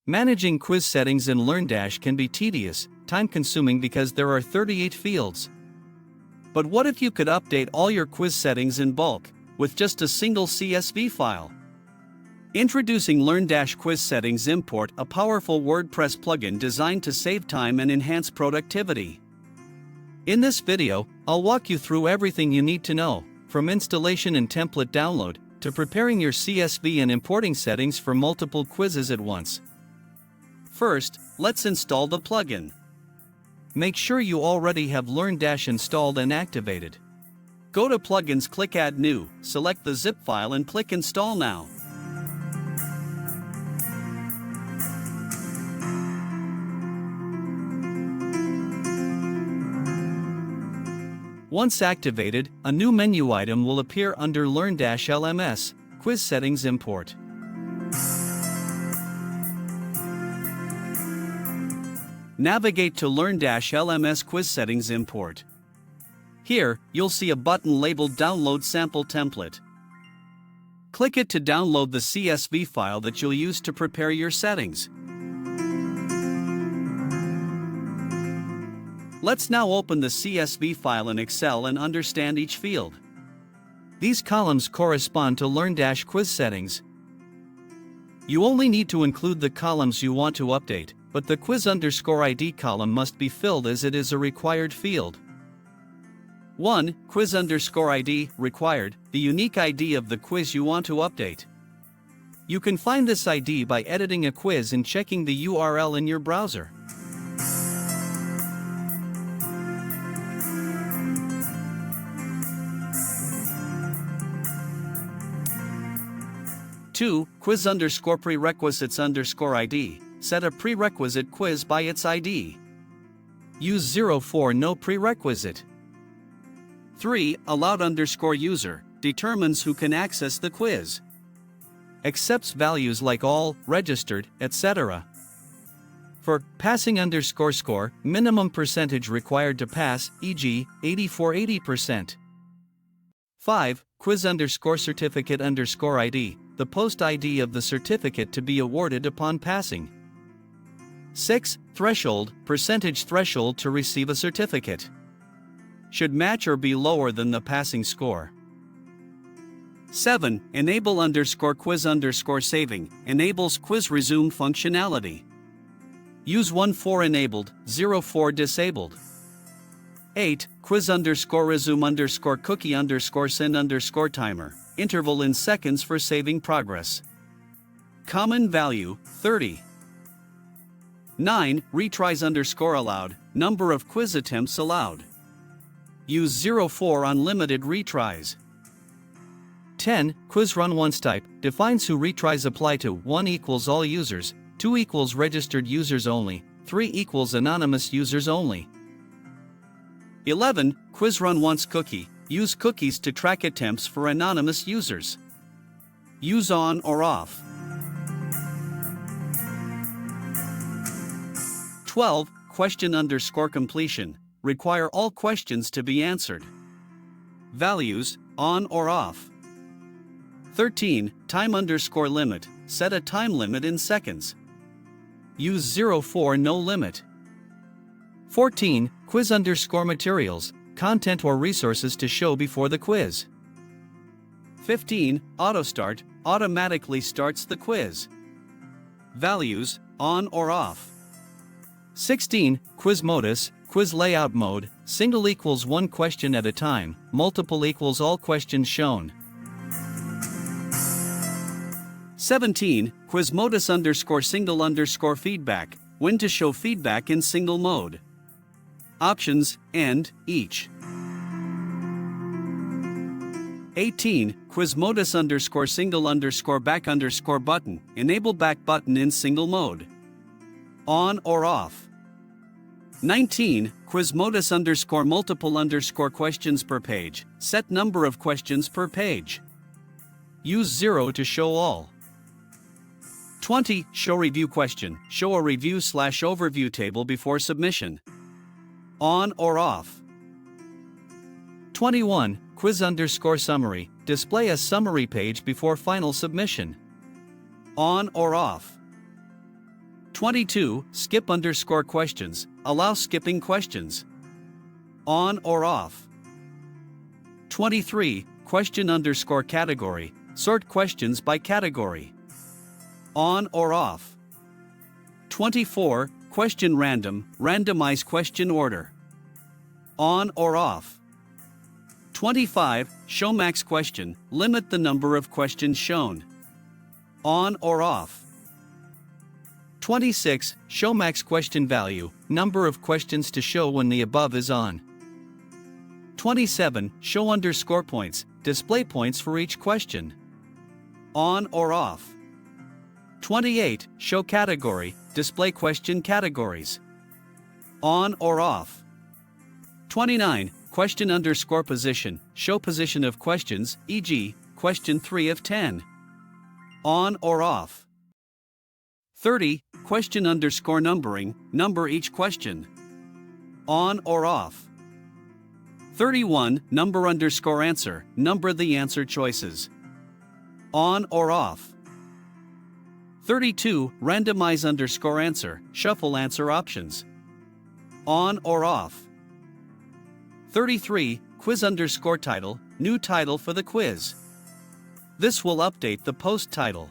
Managing quiz settings in LearnDash can be tedious, time-consuming because there are 38 fields. But what if you could update all your quiz settings in bulk, with just a single CSV file? Introducing LearnDash Quiz Settings Import, a powerful WordPress plugin designed to save time and enhance productivity. In this video, I'll walk you through everything you need to know, from installation and template download, to preparing your CSV and importing settings for multiple quizzes at once. First, let's install the plugin. Make sure you already have LearnDash installed and activated. Go to Plugins, click Add New, select the zip file and click Install Now. Once activated, a new menu item will appear under LearnDash LMS, Quiz Settings Import. Navigate to LearnDash LMS Quiz Settings Import. Here, you'll see a button labeled Download Sample Template. Click it to download the CSV file that you'll use to prepare your settings. Let's now open the CSV file in Excel and understand each field. These columns correspond to LearnDash Quiz Settings. You only need to include the columns you want to update, but the quiz_ID column must be filled as it is a required field. 1. Quiz_ID required, the unique ID of the quiz you want to update. You can find this ID by editing a quiz and checking the URL in your browser. 2. Quiz_prerequisites_ID, set a prerequisite quiz by its ID. Use 04 no prerequisite. 3. Allowed_user, determines who can access the quiz. Accepts values like all, registered, etc. For passing_score, minimum percentage required to pass, e.g., 80%. 5. Quiz_certificate_ID, the post ID of the certificate to be awarded upon passing. 6. Threshold, percentage threshold to receive a certificate. Should match or be lower than the passing score. 7. Enable_quiz_saving, enables quiz resume functionality. Use 14 enabled, 04 disabled. 8. Quiz_resume_cookie_send_timer, interval in seconds for saving progress. Common value, 30. 9. Retries_allowed, number of quiz attempts allowed. Use 04 unlimited retries. 10. Quiz run once type, defines who retries apply to. 1 equals all users, 2 equals registered users only, 3 equals anonymous users only. 11. Quiz run once cookie, use cookies to track attempts for anonymous users. Use on or off. 12. Question_completion, require all questions to be answered. Values, on or off. 13. Time_limit, set a time limit in seconds. Use 04 no limit. 14. Quiz_materials, content or resources to show before the quiz. 15. Autostart, automatically starts the quiz. Values, on or off. 16. Quiz modus, quiz layout mode, single equals one question at a time, multiple equals all questions shown. 17. Quiz modus_single_feedback, when to show feedback in single mode. Options, and, each. 18. Quiz modus_single_back_button, enable back button in single mode. On or off. 19. Quiz modus_multiple_questions per page, set number of questions per page. Use 0 to show all. 20. Show review question, show a review/overview table before submission. On or off. 21. Quiz_summary, display a summary page before final submission. On or off. 22. Skip questions. Allow skipping questions. On or off. 23. Category. Sort questions by category. On or off. 24. Randomize question order. On or off. 25. Show max question. Limit the number of questions shown. On or off. 26. Show max question value. Number of questions to show when the above is on. 27. Show points. Display points for each question. On or off. 28. Show category. Display question categories. On or off. 29. Position. Show position of questions, e.g., question 3 of 10. On or off. 30. Numbering. Number each question. On or off. 31. Answer. Number the answer choices. On or off. 32. Randomize answer. Shuffle answer options. On or off. 33. Quiz title. New title for the quiz. This will update the post title.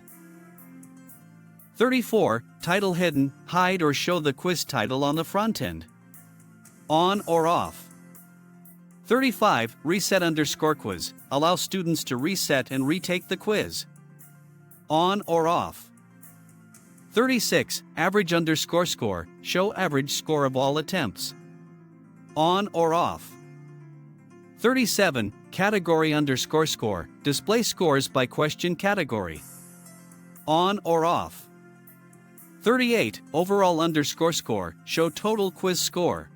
34. Title hidden. Hide or show the quiz title on the front end. On or off. 35. Reset quiz. Allow students to reset and retake the quiz. On or off. 36. Average score. Show average score of all attempts. On or off. 37. Category score. Display scores by question category. On or off. 38. Overall score. Show total quiz score.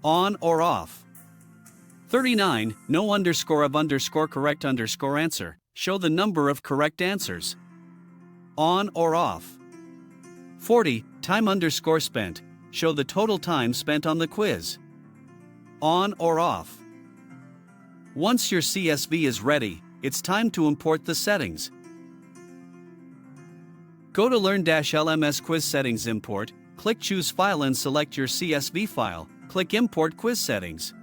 On or off. 39. No of correct answer. Show the number of correct answers. On or off. 40. Time spent. Show the total time spent on the quiz. On or off. Once your CSV is ready, it's time to import the settings. Go to LearnDash LMS Quiz Settings Import, click Choose File and select your CSV file, click Import Quiz Settings.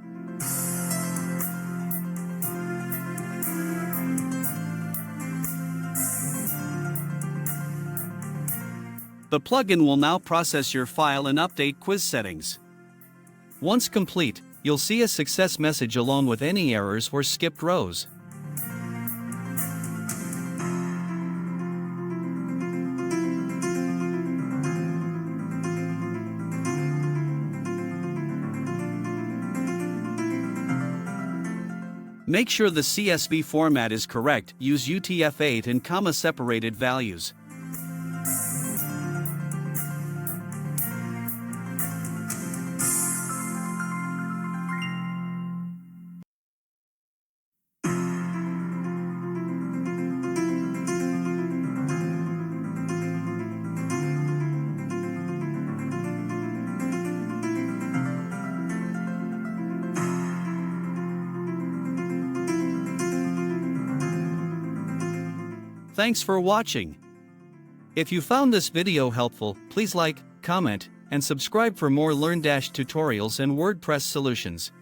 The plugin will now process your file and update quiz settings. Once complete, you'll see a success message along with any errors or skipped rows. Make sure the CSV format is correct. Use UTF-8 and comma-separated values. Thanks for watching. If you found this video helpful, please like, comment, and subscribe for more LearnDash tutorials and WordPress solutions.